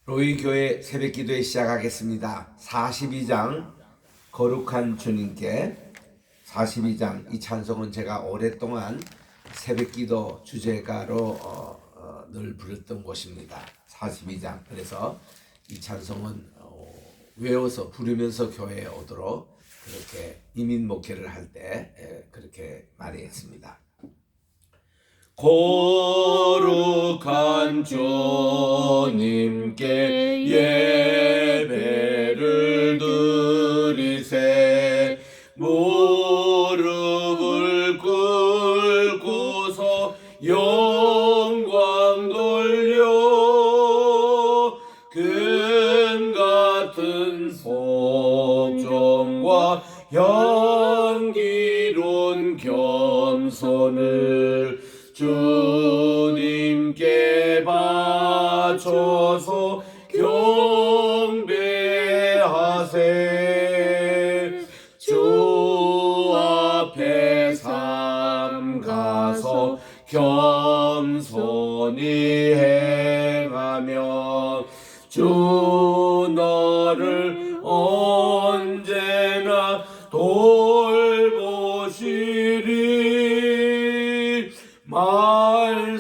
로이교회 새벽기도회 시작하겠습니다. 42장 거룩한 주님께 42장 이 찬송은 제가 오랫동안 새벽기도 주제가로 늘 부르던 곳입니다. 42장. 그래서 이 찬송은 외워서 부르면서 교회에 오도록 그렇게 이민 목회를 할 때 그렇게 많이 했습니다. 거룩한 주님께 예배를 드리세. 무릎을 꿇고서 영광 돌려 금 같은 속정과 향기로운 겸손을 주님께 바쳐서 경배하세. 주 앞에 삼가서 겸손히 행하며 주 너를 언제나 돌보시리.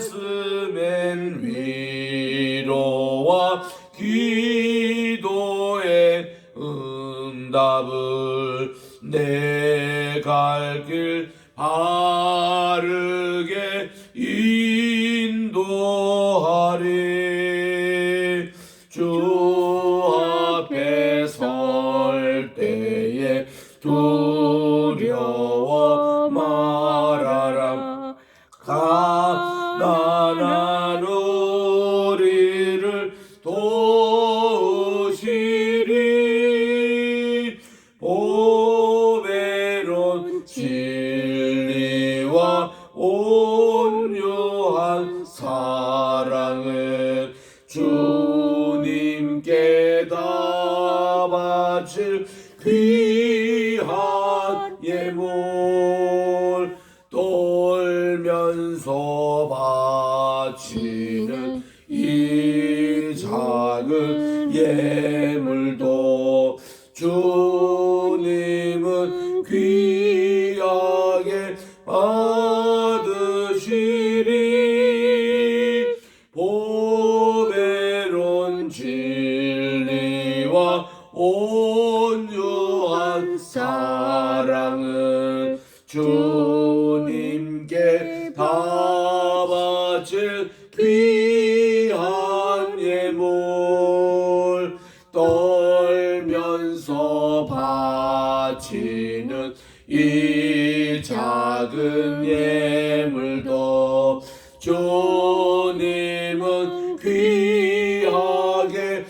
말씀엔 위로와 기도의 응답을 내 갈 길 바르게 인도하리. 주 앞에 설 때에 두려워 말아라. 가난한 우리를 도우시리. 보배로운 진리와 온유한 사랑은 주님께 다 바칠 귀한 예물. 돌면서 바치는 이 작은 예물도 주님은 귀하게 받으시리. 보배로운 진리와 온유한 사랑은 주님께 다 바칠 귀한 예물. 떨면서 바치는 이 작은 예물도 주님은 귀하게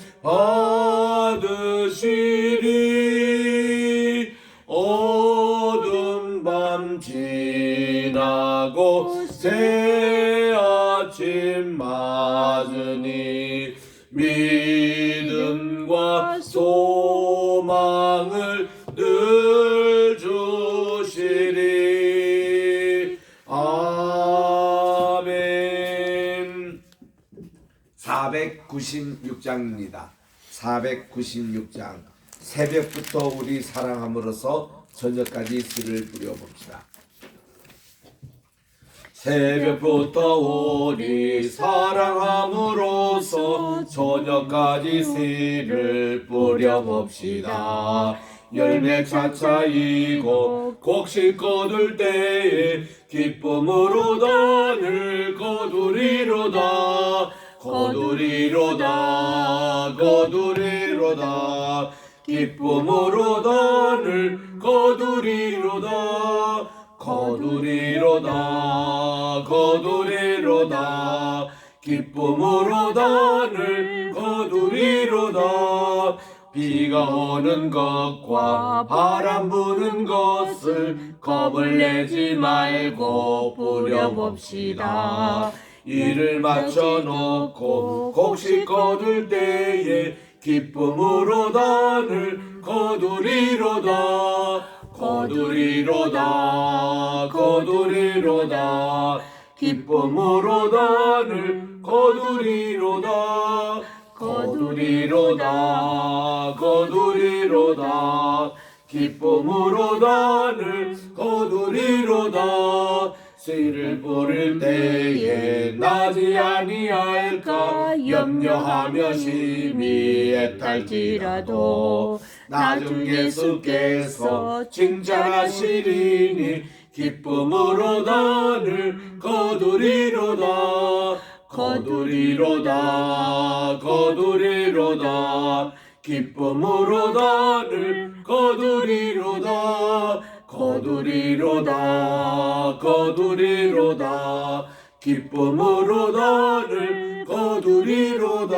받으시리. 어두운 밤 지나고 새 아침 맞으니 믿음과 소망을 늘 주시리. 아멘. 496장입니다. 496장. 새벽부터 우리 사랑함으로써 저녁까지 씨를 뿌려봅시다. 새벽부터 우리 사랑함으로써 저녁까지 씨를 뿌려봅시다. 열매 차차이고 곡식 거둘 때에 기쁨으로 단을 거두리로다. 거두리로다. 거두리로다. 기쁨으로 단을 거두리로다. 거두리로다. 거두리로다. 기쁨으로 단을 거두리로다. 비가 오는 것과 바람 부는 것을 겁을 내지 말고 뿌려봅시다. 이를 맞춰놓고 곡식 거둘 때에 기쁨으로 단을 거두리로다. 거두리로다. 거두리로다. 기쁨으로 단을 거두리로다. 거두리로다. 거두리로다 거두리로다 기쁨으로다 늘 거두리로다 씨를 뿌릴 때에 나지 아니할까 염려하며 심히 애탈지라도 나중 예수께서 칭찬하시리니 기쁨으로다 늘 거두리로다 거두리로다 거두리로다 기쁨으로다 늘 거두리로다 거두리로다 거두리로다 기쁨으로다 늘 거두리로다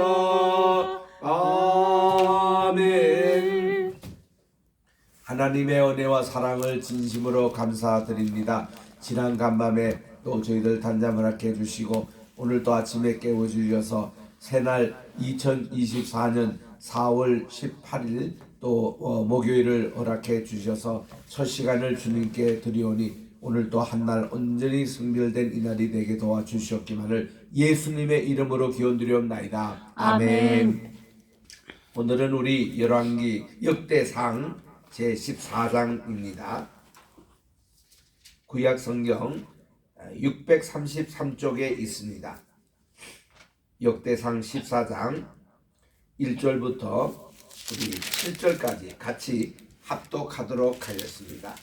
아멘. 하나님의 은혜와 사랑을 진심으로 감사드립니다. 지난 간밤에 또 저희들 단잠을 하게 해주시고 오늘 또 아침에 깨워주셔서 새날 2024년 4월 18일 또 목요일을 허락해 주셔서 첫 시간을 주님께 드리오니 오늘 또 한날 온전히 성별된 이날이 되게 도와주시옵기만을 예수님의 이름으로 기원드리옵나이다. 아멘. 오늘은 우리 열왕기 역대상 제14장입니다. 구약 성경 633쪽에 있습니다. 역대상 14장 1절부터 우리 7절까지 같이 합독하도록 하겠습니다.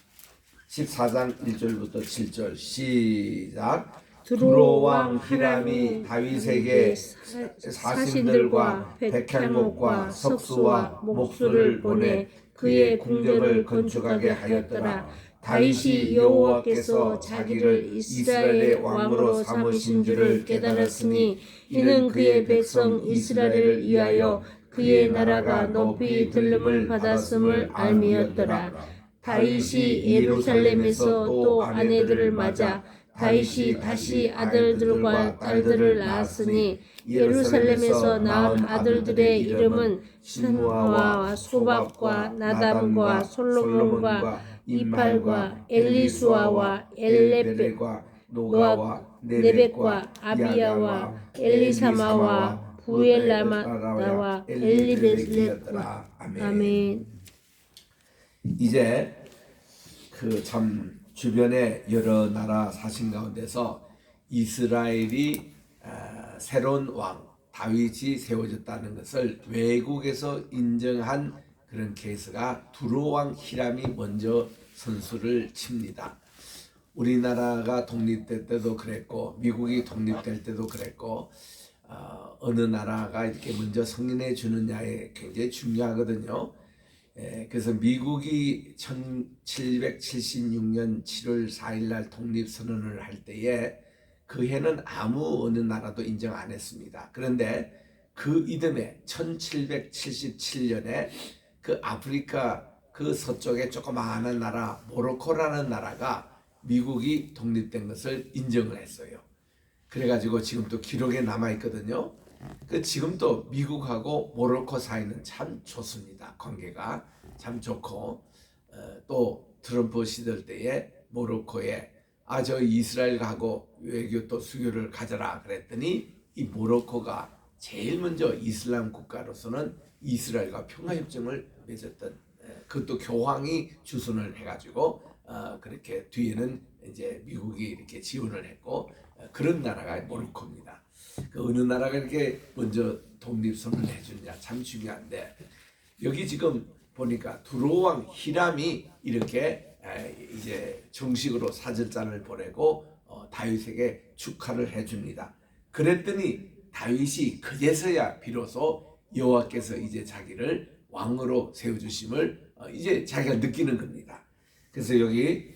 14장 1절부터 7절 시작. 두로왕 히람이 다윗에게 사신들과 백향목과 석수와 목수를 보내 그의 궁전을 건축하게 하였더라. 다윗이 여호와께서 자기를 이스라엘의 왕으로 삼으신 줄을 깨달았으니 이는 그의 백성 이스라엘을 위하여 그의 나라가 높이 들림을 받았음을 알미였더라. 다윗이 예루살렘에서 또 아내들을 맞아 다윗이 다시 아들들과 딸들을 낳았으니 예루살렘에서 낳은 아들들의 이름은 샤무아와 소밥과 나담과 솔로몬과 이팔과 엘리수아와 엘레벨과 노아와 네벡과 아비야와 엘리사마와 부엘라마다와 엘리벨렛과 아멘. 이제 그 참 주변의 여러 나라 사신 가운데서 이스라엘이 새로운 왕 다윗이 세워졌다는 것을 외국에서 인정한 그런 케이스가 두로왕 히람이 먼저 선수를 칩니다. 우리나라가 독립될 때도 그랬고 미국이 독립될 때도 그랬고 어느 나라가 이렇게 먼저 승인해 주느냐에 굉장히 중요하거든요. 그래서 미국이 1776년 7월 4일 날 독립선언을 할 때에 그 해는 아무 어느 나라도 인정 안 했습니다. 그런데 그 이듬해 1777년에 그 아프리카 그 서쪽의 조그마한 나라 모로코라는 나라가 미국이 독립된 것을 인정을 했어요. 그래가지고 지금 또 기록에 남아있거든요. 그 지금 또 미국하고 모로코 사이는 참 좋습니다. 관계가 참 좋고 또 트럼프 시절 때에 모로코에 저 이스라엘하고 외교 또 수교를 가져라 그랬더니 이 모로코가 제일 먼저 이슬람 국가로서는 이스라엘과 평화협정을 맺었던 그것도 교황이 주선을 해가지고 그렇게 뒤에는 이제 미국이 이렇게 지원을 했고 그런 나라가 모로코입니다. 그 어느 나라가 이렇게 먼저 독립선언을 해주느냐 참 중요한데 여기 지금 보니까 두로왕 히람이 이렇게 이제 정식으로 사절단을 보내고 다윗에게 축하를 해줍니다. 그랬더니 다윗이 그제서야 비로소 여호와께서 이제 자기를 왕으로 세워주심을 이제 자기가 느끼는 겁니다. 그래서 여기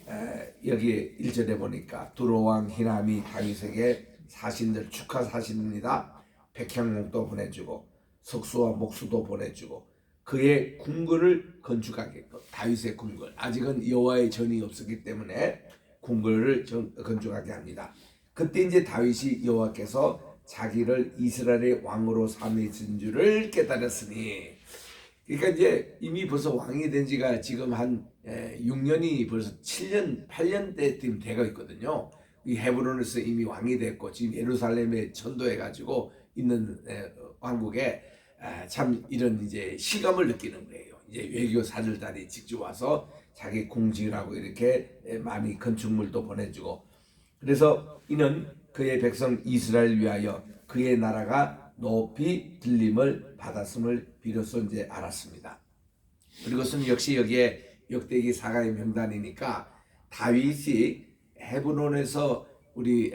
1절에 보니까 두로왕 히람이 다윗에게 사신들 축하 사신입니다. 백향목도 보내주고 석수와 목수도 보내주고 그의 궁궐을 건축하겠고 다윗의 궁궐 아직은 여호와의 전이 없었기 때문에 궁궐을 건축하게 합니다. 그때 이제 다윗이 여호와께서 자기를 이스라엘의 왕으로 삼으신 줄을 깨달았으니 그러니까 이제 이미 벌써 왕이 된 지가 지금 한 6년이 벌써 7년 8년 때쯤 되고 있거든요. 이 헤브론에서 이미 왕이 됐고 지금 예루살렘에 전도해 가지고 있는 왕국에 참 이런 이제 실감을 느끼는 거예요. 이제 외교 사절단이 직접 와서 자기 공직을 하고 이렇게 많이 건축물도 보내주고, 그래서 이는 그의 백성 이스라엘 위하여 그의 나라가 높이 들림을 받았음을 비로소 이제 알았습니다. 그리고선 역시 여기에 역대기 사가의 명단이니까 다윗이 헤브론에서 우리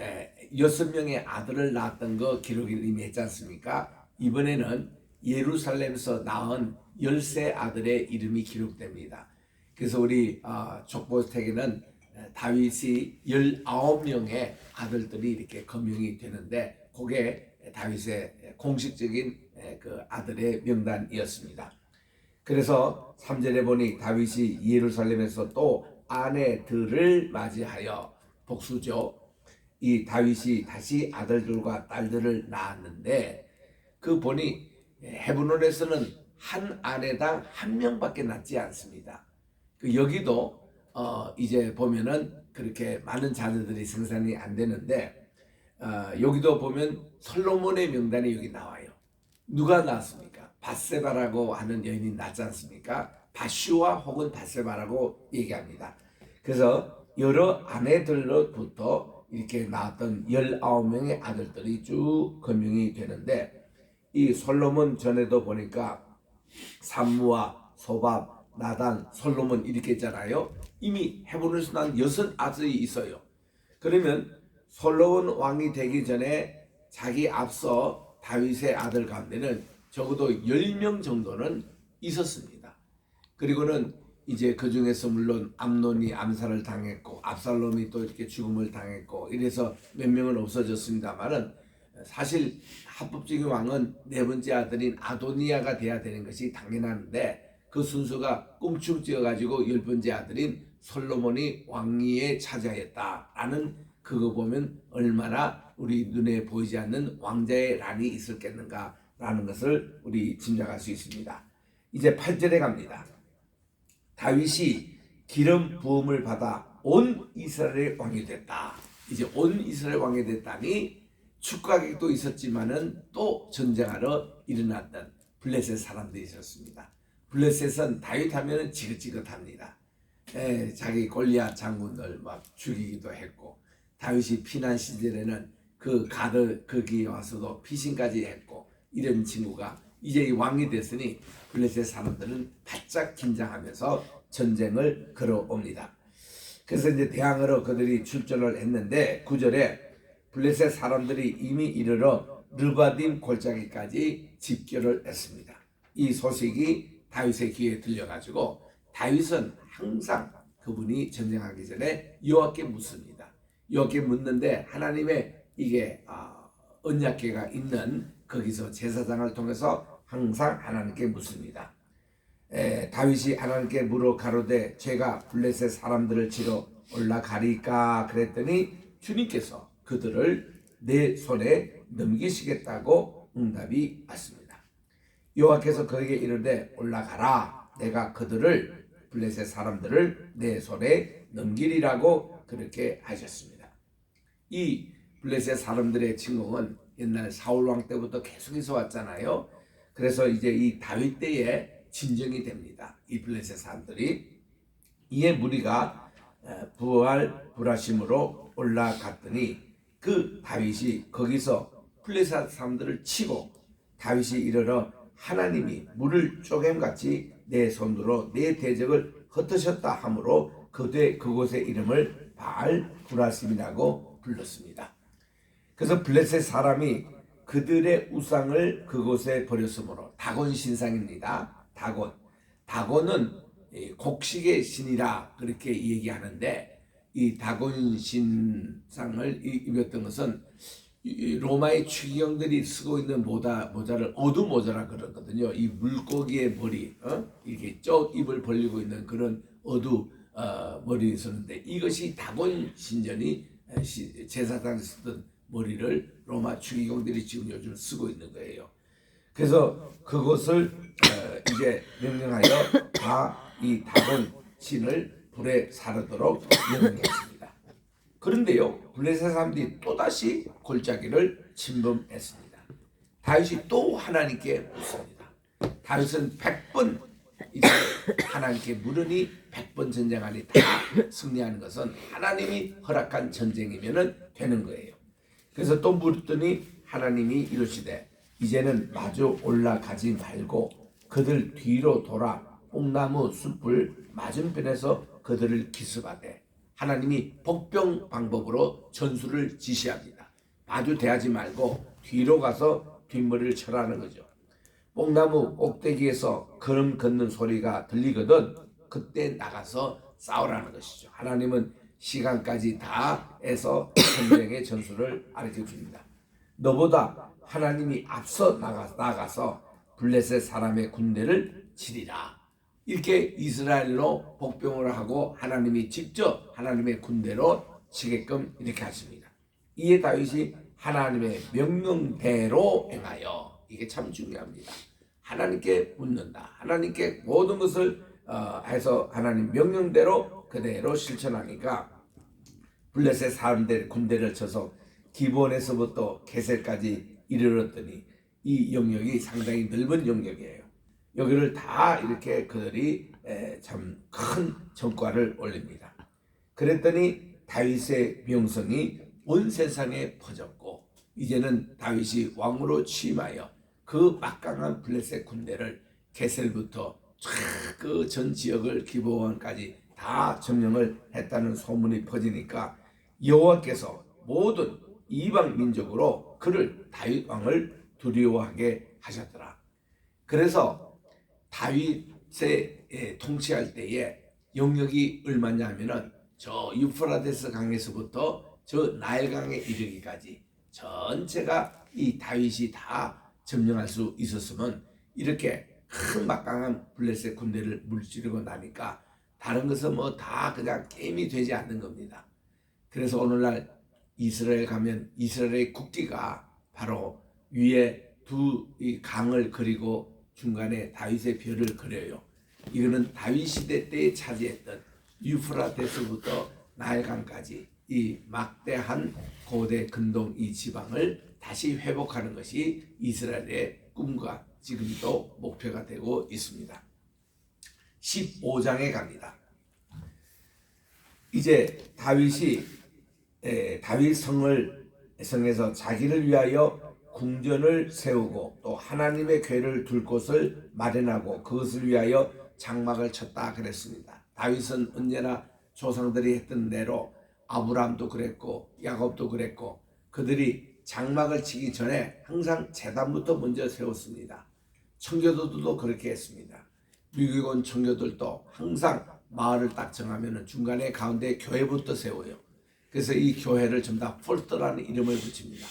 6명의 아들을 낳았던 거 기록이 이미 했지 않습니까? 이번에는 예루살렘에서 낳은 10세 아들의 이름이 기록됩니다. 그래서 우리 족보책에는 다윗이 19명의 아들들이 이렇게 거명이 되는데, 그게 다윗의 공식적인 그 아들의 명단이었습니다. 그래서 3절에 보니 다윗이 예루살렘에서 또 아내들을 맞이하여, 복수죠. 이 다윗이 다시 아들들과 딸들을 낳았는데, 그 보니 헤브론에서는 한 아내당 한 명밖에 낳지 않습니다. 여기도 이제 보면은 그렇게 많은 자녀들이 생산이 안 되는데, 여기도 보면 솔로몬의 명단이 여기 나와요. 누가 낳았습니까? 밧세바라고 하는 여인이 낳지 않습니까? 바슈와 혹은 밧세바라고 얘기합니다. 그래서 여러 아내들로부터 이렇게 낳았던 19명의 아들들이 쭉 거명이 되는데, 이 솔로몬 전에도 보니까 삼무와 소밥, 나단, 솔로몬 이렇게 있잖아요. 이미 헤브론에서 난 6 아들이 있어요. 그러면 솔로몬 왕이 되기 전에 자기 앞서 다윗의 아들 가운데는 적어도 10명 정도는 있었습니다. 그리고는 이제 그 중에서 물론 암논이 암살을 당했고, 압살롬이 또 이렇게 죽음을 당했고, 이래서 몇 명은 없어졌습니다만은, 사실 합법적인 왕은 4번째 아들인 아도니아가 돼야 되는 것이 당연한데, 그 순서가 꽁충 찌어가지고 10번째 아들인 솔로몬이 왕위에 차지하였다라는, 그거 보면 얼마나 우리 눈에 보이지 않는 왕자의 란이 있었겠는가라는 것을 우리 짐작할 수 있습니다. 이제 8절에 갑니다. 다윗이 기름 부음을 받아 온 이스라엘 왕이 됐다. 이제 온 이스라엘 왕이 됐다니, 축구하기도 있었지만은 또 전쟁하러 일어났던 블레셋 사람들이 있었습니다. 블레셋은 다윗 하면은 지긋지긋합니다. 자기 골리앗 장군들 막 죽이기도 했고, 다윗이 피난 시절에는 그 가드 거기 와서도 피신까지 했고, 이런 친구가 이제 왕이 됐으니 블레셋 사람들은 바짝 긴장하면서 전쟁을 걸어옵니다. 그래서 이제 대항하러 그들이 출전을 했는데, 9절에 블레셋 사람들이 이미 이르러 르바딤 골짜기까지 집결을 했습니다. 이 소식이 다윗의 귀에 들려가지고 다윗은 항상 그분이 전쟁하기 전에 여호와께 묻습니다. 여호와께 묻는데, 하나님의 이게 언약궤가 있는 거기서 제사장을 통해서 항상 하나님께 묻습니다. 다윗이 하나님께 물어 가로되 제가 블레셋 사람들을 치러 올라가리까 그랬더니 주님께서 그들을 내 손에 넘기시겠다고 응답이 왔습니다. 여호와께서 그에게 이르되 올라가라, 내가 그들을 블레셋 사람들을 내 손에 넘기리라고 그렇게 하셨습니다. 이 블레셋 사람들의 침공은 옛날 사울 왕 때부터 계속해서 왔잖아요. 그래서 이제 이 다윗 때에 진정이 됩니다. 이 블레셋 사람들이. 이에 무리가 부할 브라심으로 올라갔더니 그 다윗이 거기서 블레셋 사람들을 치고, 다윗이 이르러 하나님이 물을 쪼개같이 내 손으로 내 대적을 흩으셨다 하므로 그곳의 이름을 바알 브라심이라고 불렀습니다. 그래서 블레셋 사람이 그들의 우상을 그곳에 버렸으므로, 다곤 신상입니다. 다곤은 곡식의 신이라 그렇게 얘기하는데, 이 다곤 신상을 입었던 것은 로마의 추기경들이 쓰고 있는 모자를 어두 모자라 그러거든요. 이 물고기의 머리, 이렇게 쪽 입을 벌리고 있는 그런 어두 머리를 쓰는데, 이것이 다곤 신전이 제사장 쓰던 머리를 로마 추기경들이 지금 요즘 쓰고 있는 거예요. 그래서 그것을 이제 명령하여 다 이 다곤 신을 불에 사르도록 명령했습니다. 그런데요, 블레셋 사람들이 또다시 골짜기를 침범했습니다. 다윗이 또 하나님께 묻습니다. 다윗은 100번 이제 하나님께 물으니 100번 전쟁하니 다 승리하는 것은 하나님이 허락한 전쟁이면 되는 거예요. 그래서 또 물었더니 하나님이 이르시되 이제는 마주 올라가지 말고 그들 뒤로 돌아 뽕나무 숲을 맞은편에서 그들을 기습하되 하나님이 복병 방법으로 전술을 지시합니다. 마주 대하지 말고 뒤로 가서 뒷머리를 쳐라는 거죠. 뽕나무 꼭대기에서 걸음 걷는 소리가 들리거든 그때 나가서 싸우라는 것이죠. 하나님은 시간까지 다 해서 전쟁의 전술을 가르쳐 줍니다. 너보다 하나님이 앞서 나가서 블레셋 사람의 군대를 치리라. 이렇게 이스라엘로 복병을 하고 하나님이 직접 하나님의 군대로 치게끔 이렇게 하십니다. 이에 다윗이 하나님의 명령대로 행하여, 이게 참 중요합니다. 하나님께 묻는다. 하나님께 모든 것을 해서 하나님 명령대로 그대로 실천하니까 블레셋 사람들 군대를 쳐서 기본에서부터 게셀까지 이르렀더니 이 영역이 상당히 넓은 영역이에요. 여기를 다 이렇게 그들이 참 큰 성과를 올립니다. 그랬더니 다윗의 명성이 온 세상에 퍼졌고 이제는 다윗이 왕으로 취임하여 그 막강한 블레셋 군대를 게셀부터 그 전 지역을 기브온까지 다 점령을 했다는 소문이 퍼지니까 여호와께서 모든 이방 민족으로 그를 다윗 왕을 두려워하게 하셨더라. 그래서 다윗의 통치할 때에 영역이 얼마냐 하면은 저 유프라데스 강에서부터 저 나일강에 이르기까지 전체가 이 다윗이 다 점령할 수 있었으면 이렇게 큰 막강한 블레셋 군대를 물찌르고 나니까 다른 것은 뭐 다 그냥 게임이 되지 않는 겁니다. 그래서 오늘날 이스라엘 가면 이스라엘의 국기가 바로 위에 두 이 강을 그리고 중간에 다윗의 별을 그려요. 이거는 다윗 시대 때에 차지했던 유프라데스부터 나일강까지 이 막대한 고대 근동 이 지방을 다시 회복하는 것이 이스라엘의 꿈과 지금도 목표가 되고 있습니다. 15장에 갑니다. 이제 다윗이 다윗 성에서 자기를 위하여 궁전을 세우고 또 하나님의 궤를 둘 곳을 마련하고 그것을 위하여 장막을 쳤다 그랬습니다. 다윗은 언제나 조상들이 했던 대로 아브라함도 그랬고 야곱도 그랬고 그들이 장막을 치기 전에 항상 제단부터 먼저 세웠습니다. 청교도들도 그렇게 했습니다. 미국온 청교들도 항상 마을을 딱 정하면 중간에 가운데 교회부터 세워요. 그래서 이 교회를 전부 다 폴스트라는 이름을 붙입니다.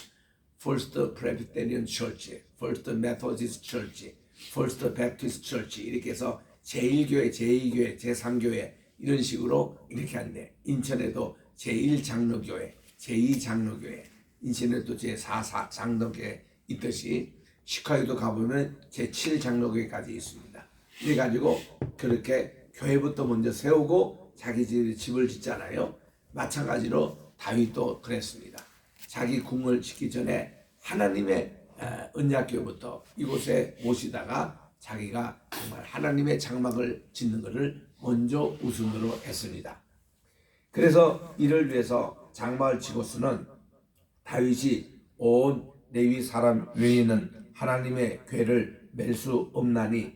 First Presbyterian Church, First Methodist Church, First Baptist Church 이렇게 해서 제1교회, 제2교회, 제3교회 이런 식으로 이렇게 하는데 인천에도 제1장로교회, 제2장로교회, 인천에도 제4장로교회 있듯이 시카고도 가보면 제7장로교회까지 있습니다. 이래가지고 그렇게 교회부터 먼저 세우고 자기 집을 짓잖아요. 마찬가지로 다윗도 그랬습니다. 자기 궁을 짓기 전에 하나님의 언약궤부터 이곳에 모시다가 자기가 정말 하나님의 장막을 짓는 것을 먼저 우선으로 했습니다. 그래서 이를 위해서 장막을 지고서는 다윗이 온 레위 사람 외에는 하나님의 궤를 맬 수 없나니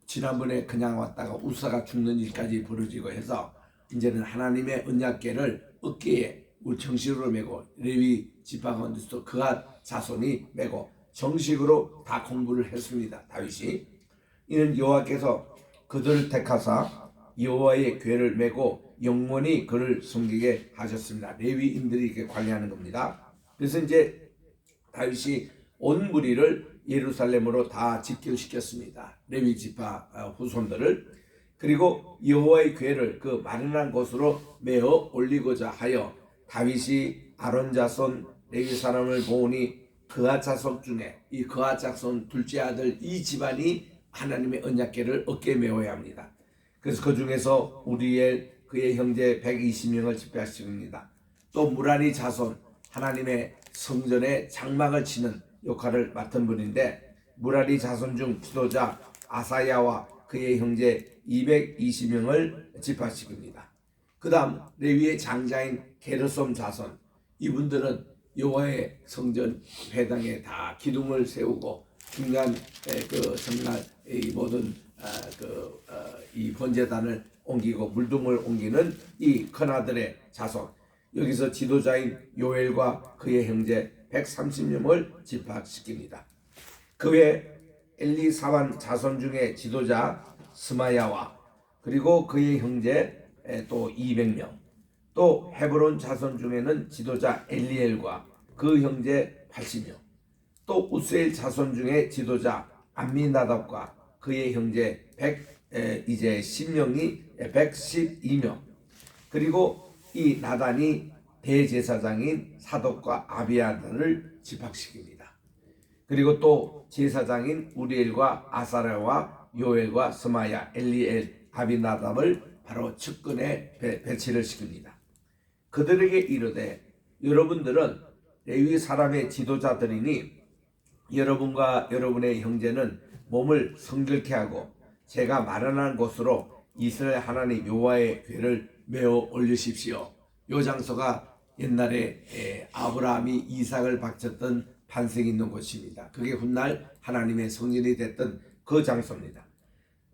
지난번에 그냥 왔다가 우사가 죽는 일까지 벌어지고 해서 이제는 하나님의 언약궤를 어깨에 정식으로 메고 레위 지파 가운데서 그가 자손이 메고 정식으로 다 공부를 했습니다. 다윗이 이는 여호와께서 그들을 택하사 여호와의 궤를 메고 영원히 그를 섬기게 하셨습니다. 레위인들이 이렇게 관리하는 겁니다. 그래서 이제 다윗이 온 무리를 예루살렘으로 다 집결시켰습니다. 레위 지파 후손들을. 그리고 여호와의 궤를 그 마련한 곳으로 메어 올리고자 하여 다윗이 아론 자손 레위 사람을 모으니 그앗 자손 중에 이 그앗 자손 둘째 아들 이 집안이 하나님의 언약궤를 어깨에 메어야 합니다. 그래서 그 중에서 우리엘 그의 형제 120명을 집회하십니다. 또 무라리 자손 하나님의 성전에 장막을 치는 역할을 맡은 분인데 무라리 자손 중 지도자 아사야와 그의 형제 220명을 집합시킵니다. 그 다음 레위의 장자인 게르솜 자손, 이분들은 여호와의 성전 회당에 다 기둥을 세우고 중간 그 정말 이 모든 이 번제단을 옮기고 물동을 옮기는 이 큰아들의 자손, 여기서 지도자인 요엘과 그의 형제 130명을 집합시킵니다. 그 외 엘리사반 자손 중에 지도자 스마야와 그리고 그의 형제 또 200명, 또 헤브론 자손 중에는 지도자 엘리엘과 그 형제 80명, 또 우스엘 자손 중에 지도자 암미나답과 그의 형제 112명, 그리고 이 나단이 대제사장인 사독과 아비아달을 집합시킵니다. 그리고 또 제사장인 우리엘과 아사랴와 요엘과 스마야, 엘리엘, 아비나답을 바로 측근에 배치를 시킵니다. 그들에게 이르되 여러분들은 레위 사람의 지도자들이니 여러분과 여러분의 형제는 몸을 성결케 하고 제가 마련한 곳으로 이스라엘 하나님 여호와의 궤를 메어 올리십시오. 요 장소가 옛날에 아브라함이 이삭을 바쳤던 반석이 있는 곳입니다. 그게 훗날 하나님의 성전이 됐던 그 장소입니다.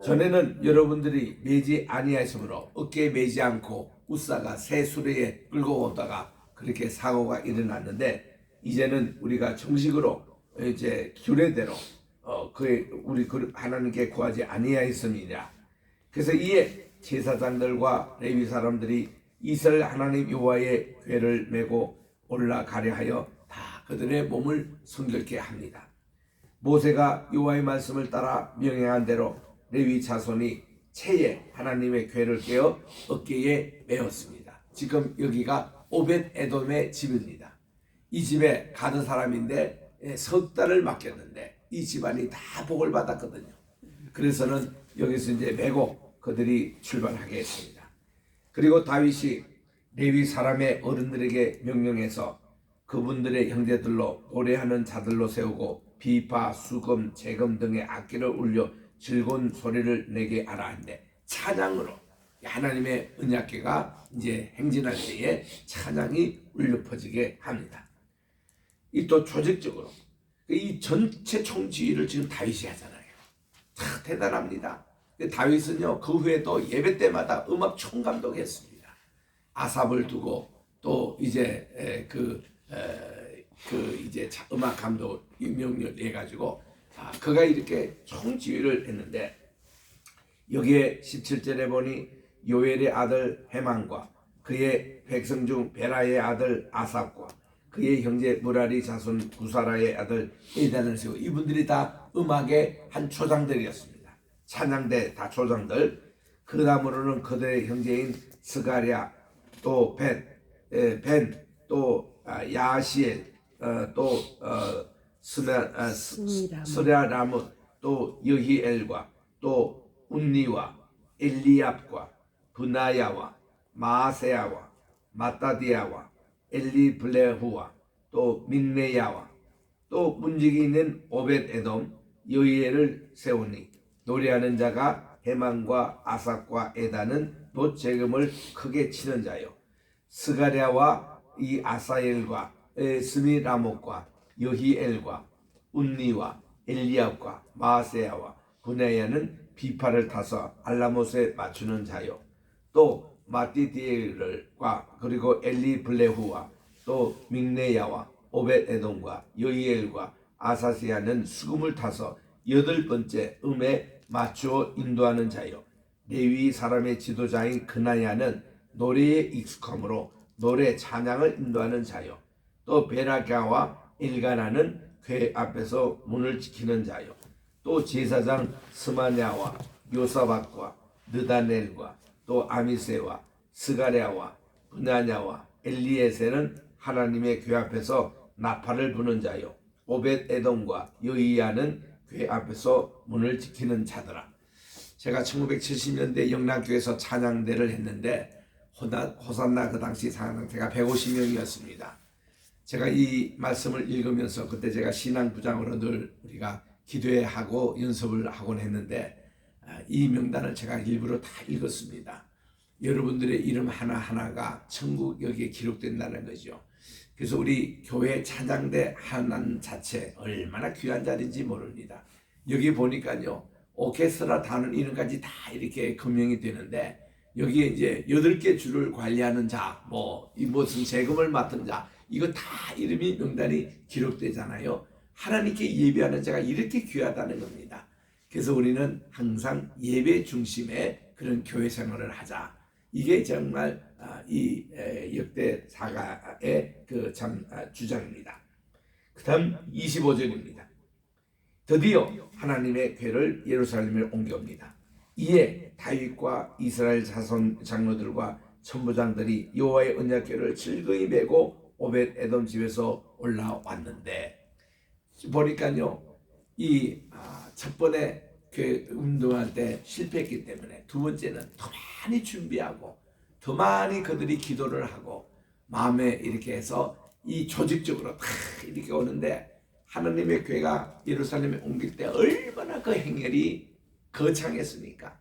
전에는 여러분들이 매지 아니하심으로 어깨에 매지 않고 우사가 새 수레에 끌고 오다가 그렇게 사고가 일어났는데, 이제는 우리가 정식으로 이제 규례대로 우리 하나님께 구하지 아니하였음이니라. 그래서 이에 제사장들과 레위 사람들이 이스라엘 하나님 여호와의 궤를 메고 올라가려 하여 다 그들의 몸을 성결케 합니다. 모세가 여호와의 말씀을 따라 명령한 대로 레위 자손이 채에 하나님의 궤를 꿰어 어깨에 메었습니다. 지금 여기가 오벳 에돔의 집입니다. 이 집에 가는 사람인데 석 달을 맡겼는데 이 집안이 다 복을 받았거든요. 그래서는 여기서 이제 메고 그들이 출발하게 했습니다. 그리고 다윗이 레위 사람의 어른들에게 명령해서 그분들의 형제들로 노래하는 자들로 세우고 비파, 수금, 재금 등의 악기를 울려 즐거운 소리를 내게 하라 했는데, 찬양으로 하나님의 언약궤가 이제 행진할 때에 찬양이 울려 퍼지게 합니다. 이 또 조직적으로 이 전체 총지휘를 지금 다윗이 하잖아요. 참 대단합니다. 다윗은요 그 후에도 예배 때마다 음악 총감독했습니다. 아삽을 두고 또 이제 이제 음악 감독 명령을 해가지고 그가 이렇게 총지휘를 했는데, 여기에 17절에 보니 요엘의 아들 헤만과 그의 백성 중 베라의 아들 아삽과 그의 형제 무라리 자손 구사라의 아들 에단을 세우고, 이분들이 다 음악의 한 초장들이었습니다. 찬양대 다 초장들. 그 다음으로는 그들의 형제인 스가랴, 또 또 야시엘, 또 스랴라뭇, 또 여히엘과 또 운니와 엘리압과 브나야와 마세야와 마따디아와 엘리블레후와 또 민네야와 또 문지기 있는 오벳 에돔 여히엘을 세우니, 노래하는 자가 헤만과 아삭과 에단은 또 재금을 크게 치는 자요. 스가랴와 이 아사엘과 스미라못과 여히엘과 운니와 엘리압과 마세야와 브나야는 비파를 타서 알라못에 맞추는 자요. 또 마띠디엘과 그리고 엘리블레후와 또 믹네야와 오벳에돔과 여히엘과 아사시아는 수금을 타서 8번째 음에 맞추어 인도하는 자요. 레위 사람의 지도자인 그나야는 노래에 익숙함으로 노래 찬양을 인도하는 자요. 또 베라갸와 일가나는 궤 앞에서 문을 지키는 자요. 또 제사장 스마냐와 요사박과 느다넬과 또 아미세와 스가랴와 브나냐와 엘리에셀은 하나님의 궤 앞에서 나팔을 부는 자요. 오벳 에돔과 여이야는 궤 앞에서 문을 지키는 자더라. 제가 1970년대 영락교에서 찬양대를 했는데 호산나 그 당시 찬양대가 150명이었습니다. 제가 이 말씀을 읽으면서 그때 제가 신앙부장으로 늘 우리가 기도회 하고 연습을 하곤 했는데 이 명단을 제가 일부러 다 읽었습니다. 여러분들의 이름 하나하나가 천국 여기에 기록된다는 거죠. 그래서 우리 교회 찬양대 하나님 자체 얼마나 귀한 자리인지 모릅니다. 여기 보니까요, 오케스트라 다는 이름까지 다 이렇게 금명이 되는데, 여기에 이제 8개 줄을 관리하는 자, 이 무슨 세금을 맡은 자, 이거 다 이름이 명단이 기록되잖아요. 하나님께 예배하는 자가 이렇게 귀하다는 겁니다. 그래서 우리는 항상 예배 중심의 그런 교회 생활을 하자. 이게 정말 이 역대사가의 그 참 주장입니다. 그 다음 25절입니다. 드디어 하나님의 궤를 예루살렘에 옮겨옵니다. 이에 다윗과 이스라엘 자손 장로들과 천부장들이 여호와의 언약궤를 즐거이 메고 오벳 에돔 집에서 올라왔는데, 보니까요, 이 첫 번에 그 운동할 때 실패했기 때문에 두 번째는 더 많이 준비하고 더 많이 그들이 기도를 하고 마음에 이렇게 해서 이 조직적으로 다 이렇게 오는데, 하나님의 궤가 예루살렘에 옮길 때 얼마나 그 행렬이 거창했습니까?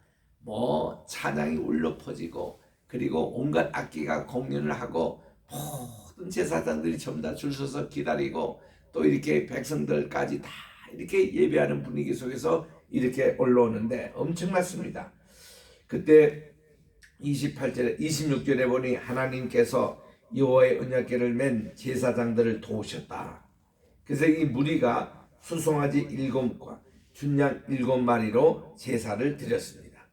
찬양이 울려 퍼지고, 그리고 온갖 악기가 공연을 하고 모든 제사장들이 전부 다 줄 서서 기다리고, 또 이렇게 백성들까지 다 이렇게 예배하는 분위기 속에서 이렇게 올라오는데 엄청났습니다. 그때 28절에 26절에 보니 하나님께서 여호와의 언약궤를 맨 제사장들을 도우셨다. 그래서 이 무리가 수송아지 7과 준양 7마리로 제사를 드렸습니다.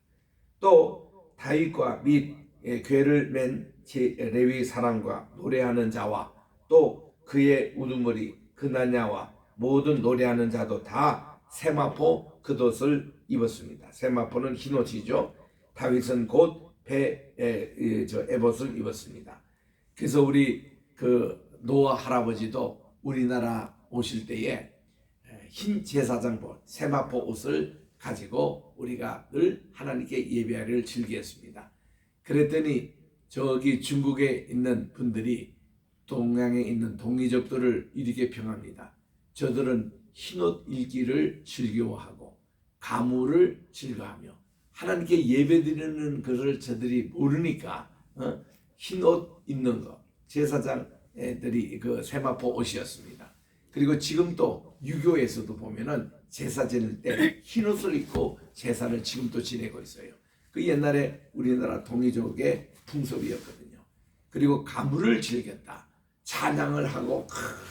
또 다윗과 및 궤를 맨 레위 사람과 노래하는 자와 또 그의 우두머리 그나냐와 모든 노래하는 자도 다 세마포 겉옷을 입었습니다. 세마포는 흰옷이죠. 다윗은 곧 에봇을 입었습니다. 그래서 우리 그 노아 할아버지도 우리나라 오실 때에 흰 제사장복 세마포 옷을 가지고 우리가 늘 하나님께 예배를 즐겼습니다. 그랬더니 저기 중국에 있는 분들이 동양에 있는 동이족들을 이렇게 평합니다. 저들은 흰옷 입기를 즐거워하고 가무를 즐거워하며, 하나님께 예배드리는 것을 저들이 모르니까 흰옷 입는 거, 제사장들이 그 세마포 옷이었습니다. 그리고 지금도 유교에서도 보면은 제사 지낼 때 흰옷을 입고 제사를 지금도 지내고 있어요. 그 옛날에 우리나라 동이족의 풍습이었거든요. 그리고 가무를 즐겼다. 찬양을 하고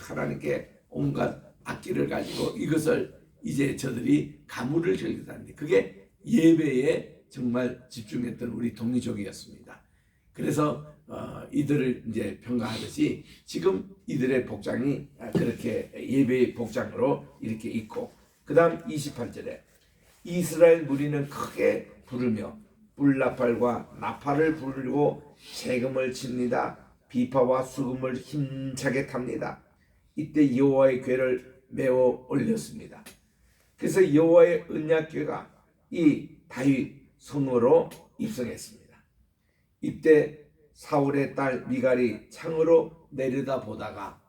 하나님께 온갖 악기를 가지고 이것을 이제 저들이 가무를 즐겼다는데, 그게 예배에 정말 집중했던 우리 동이족이었습니다. 그래서 이들을 이제 평가하듯이 지금 이들의 복장이 그렇게 예배의 복장으로 이렇게 있고, 그 다음 28절에 이스라엘 무리는 크게 부르며 불나팔과 나팔을 부르고 세금을 칩니다. 비파와 수금을 힘차게 탑니다. 이때 여호와의 궤를 메어 올렸습니다. 그래서 여호와의 언약궤가 이 다윗 성으로 입성했습니다. 이때 사울의 딸 미갈이 창으로 내려다보다가,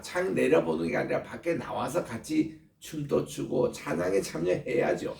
창 내려보는 게 아니라 밖에 나와서 같이 춤도 추고 찬양에 참여해야죠.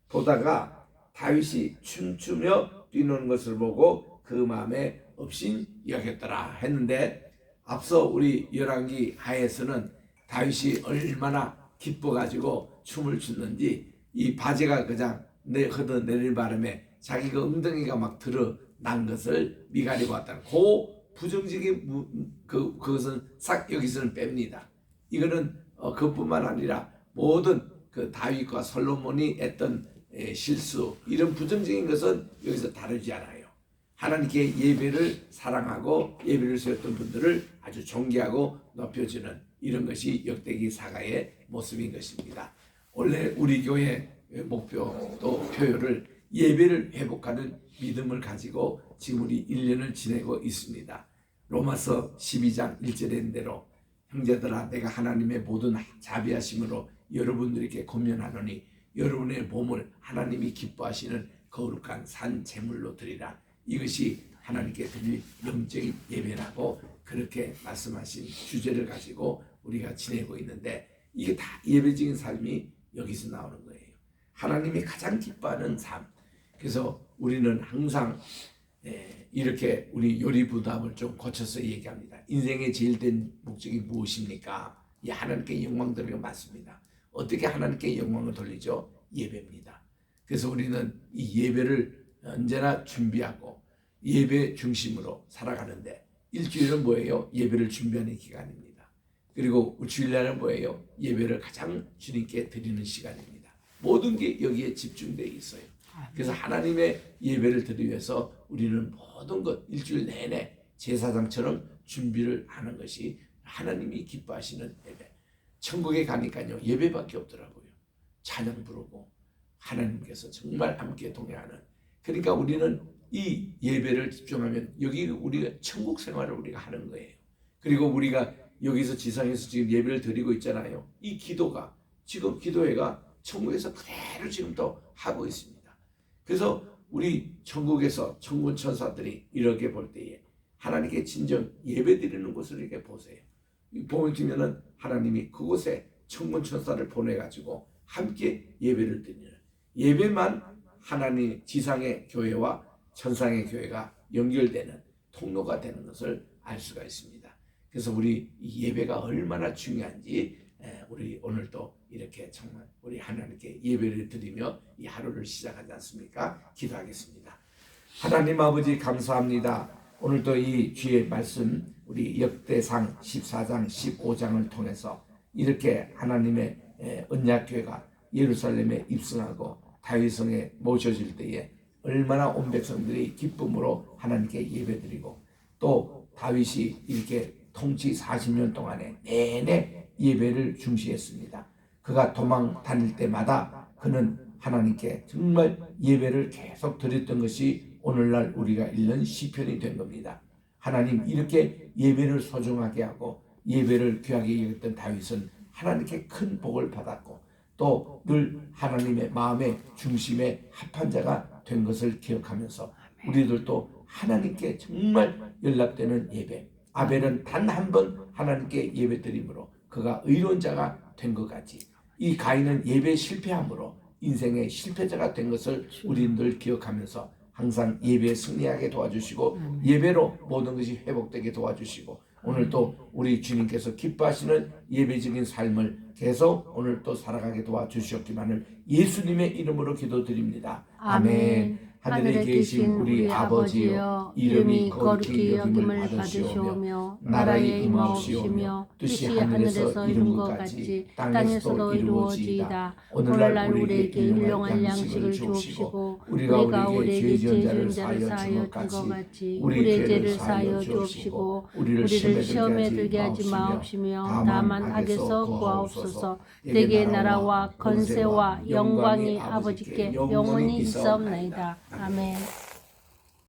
보다가 다윗이 춤추며 뛰노는 것을 보고 그 마음에 없인 여겼더라 했는데, 앞서 우리 열왕기 하에서는 다윗이 얼마나 기뻐가지고 춤을 췄는지, 이 바지가 그냥 걷어 내릴 바람에 자기 그 엉덩이가 막 드러난 것을 미갈이 봤다는, 그 부정적인 그것은 싹 여기서는 뺍니다. 이거는 그뿐만 아니라 모든 그 다윗과 솔로몬이 했던 실수, 이런 부정적인 것은 여기서 다루지 않아요. 하나님께 예배를 사랑하고 예배를 세웠던 분들을 아주 존귀하고 높여주는 이런 것이 역대기 사가의 모습인 것입니다. 원래 우리 교회 목표 또 표요를 예배를 회복하는 믿음을 가지고 지금 우리 1년을 지내고 있습니다. 로마서 12장 1절에 있는 대로 형제들아 내가 하나님의 모든 자비하심으로 여러분들에게 권면하노니 여러분의 몸을 하나님이 기뻐하시는 거룩한 산 제물로 드리라. 이것이 하나님께 드릴 영적인 예배라고 그렇게 말씀하신 주제를 가지고 우리가 지내고 있는데, 이게 다 예배적인 삶이 여기서 나오는 거예요. 하나님이 가장 기뻐하는 삶. 그래서 우리는 항상 이렇게 우리 요리부담을 좀 거쳐서 얘기합니다. 인생의 제일 된 목적이 무엇입니까? 이 하나님께 영광 돌리는 게 맞습니다. 어떻게 하나님께 영광을 돌리죠? 예배입니다. 그래서 우리는 이 예배를 언제나 준비하고 예배 중심으로 살아가는데 일주일은 뭐예요? 예배를 준비하는 기간입니다. 그리고 주일날은 뭐예요? 예배를 가장 주님께 드리는 시간입니다. 모든 게 여기에 집중되어 있어요. 그래서 하나님의 예배를 드리기 위해서 우리는 모든 것 일주일 내내 제사장처럼 준비를 하는 것이 하나님이 기뻐하시는 예배. 천국에 가니까요 예배밖에 없더라고요. 찬양 부르고 하나님께서 정말 함께 동행하는. 그러니까 우리는 이 예배를 집중하면 여기 우리가 천국 생활을 우리가 하는 거예요. 그리고 우리가 여기서 지상에서 지금 예배를 드리고 있잖아요. 이 기도가 지금 기도회가 천국에서 그대로 지금도 하고 있습니다. 그래서 우리 천국에서 천군 천사들이 이렇게 볼 때에 하나님께 진정 예배 드리는 곳을 이렇게 보세요. 보면은 하나님이 그곳에 천군 천사를 보내가지고 함께 예배를 드리는 예배만 하나님 지상의 교회와 천상의 교회가 연결되는 통로가 되는 것을 알 수가 있습니다. 그래서 우리 이 예배가 얼마나 중요한지 우리 오늘도 이렇게 정말 우리 하나님께 예배를 드리며 이 하루를 시작하지 않습니까? 기도하겠습니다. 하나님 아버지 감사합니다. 오늘도 이 주의 말씀 우리 역대상 14장 15장을 통해서 이렇게 하나님의 언약궤가 예루살렘에 입성하고 다윗성에 모셔질 때에 얼마나 온 백성들이 기쁨으로 하나님께 예배드리고 또 다윗이 이렇게 통치 40년 동안에 내내 예배를 중시했습니다. 그가 도망 다닐 때마다 그는 하나님께 정말 예배를 계속 드렸던 것이 오늘날 우리가 읽는 시편이 된 겁니다. 하나님 이렇게 예배를 소중하게 하고 예배를 귀하게 여겼던 다윗은 하나님께 큰 복을 받았고 또 늘 하나님의 마음의 중심에 합한 자가 된 것을 기억하면서 우리들도 하나님께 정말 연락되는 예배, 아벨은 단 한 번 하나님께 예배드림으로 그가 의로운 자가 된 것 같이 이 가인은 예배 실패함으로 인생의 실패자가 된 것을 우리는 늘 기억하면서 항상 예배에 승리하게 도와주시고 예배로 모든 것이 회복되게 도와주시고 오늘 또 우리 주님께서 기뻐하시는 예배적인 삶을 계속 오늘 또 살아가게 도와주시옵기만을 예수님의 이름으로 기도드립니다. 아멘. 하늘에 계신 우리 아버지여 이름이 거룩히 여김을 받으시오며 나라의 임하옵시오며 뜻이 하늘에서 이룬 것 같이 땅에서도 이루어지이다. 오늘날 우리에게 일용할 양식을 주옵시고 우리가 우리에게 죄 지은 자를 사하여 준 것 같이 우리의 죄를 사하여 주옵시고 우리를 시험에 들게 하지 마옵시며 다만 악에서 구하옵소서. 대개 나라와 권세와 영광이 아버지께 영원히 있사옵나이다. 아멘.